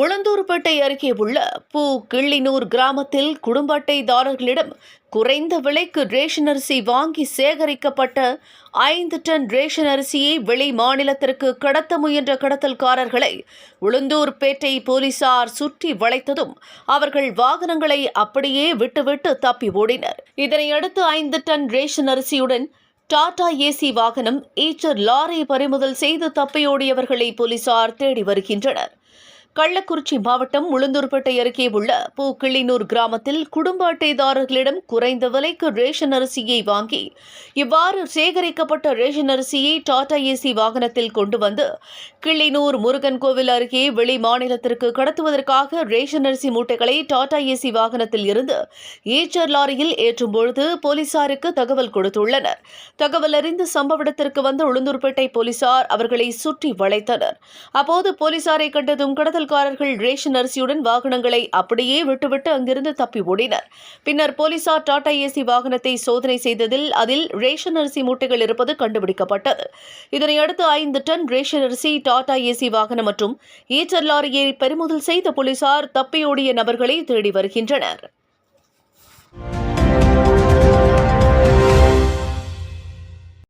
உளுந்தூர்பேட்டை அருகே உள்ள கிள்ளினூர் கிராமத்தில் குடும்ப அட்டைதாரர்களிடம் குறைந்த விலைக்கு ரேஷன் அரிசி வாங்கி சேகரிக்கப்பட்ட 5 டன் ரேஷன் அரிசியை வெளி மாநிலத்திற்கு கடத்த முயன்ற கடத்தல்காரர்களை உளுந்தூர்பேட்டை போலீசார் சுற்றி வளைத்ததும் அவர்கள் வாகனங்களை அப்படியே விட்டுவிட்டு தப்பி ஓடினர். இதனையடுத்து 5 டன் ரேஷன் அரிசியுடன் டாடா ஏசி வாகனம், ஈச்சர் லாரி பறிமுதல் செய்து தப்பியோடியவர்களை போலீசார் தேடி வருகின்றனர். கள்ளக்குறிச்சி மாவட்டம் உளுந்தூர்பேட்டை அருகே உள்ள கிள்ளினூர் கிராமத்தில் குடும்ப அட்டைதாரர்களிடம் குறைந்த விலைக்கு ரேஷன் அரிசியை வாங்கி இவ்வாறு சேகரிக்கப்பட்ட ரேஷன் அரிசியை டாடா ஏசி வாகனத்தில் கொண்டு வந்து கிள்ளினூர் முருகன் கோவில் அருகே வெளி மாநிலத்திற்கு கடத்துவதற்காக ரேஷன் அரிசி மூட்டைகளை டாடா ஏசி வாகனத்தில் இருந்து ஈச்சர் லாரியில் ஏற்றும்பொழுது போலீசாருக்கு தகவல் கொடுத்துள்ளனர். தகவல் அறிந்து சம்பவ இடத்திற்கு வந்த உளுந்தூர்பேட்டை போலீசார் அவர்களை சுற்றி வளைத்தனர். அப்போது போலீசாரை கண்டதும் கடத்தல்காரர்கள் ரேஷன் அரிசியுடன் வாகனங்களை அப்படியே விட்டுவிட்டு அங்கிருந்து தப்பி ஓடினர். பின்னர் போலீசார் டாடா ஏசி வாகனத்தை சோதனை செய்ததில் அதில் ரேஷன் அரிசி மூட்டைகள் இருப்பது கண்டுபிடிக்கப்பட்டது. இதனையடுத்து 5 டன் ரேஷன் அரிசி, டாடா ஏசி வாகனம் மற்றும் ஈச்சர் லாரியை பறிமுதல் செய்த போலீசார் தப்பியோடிய நபர்களை தேடி வருகின்றனர்.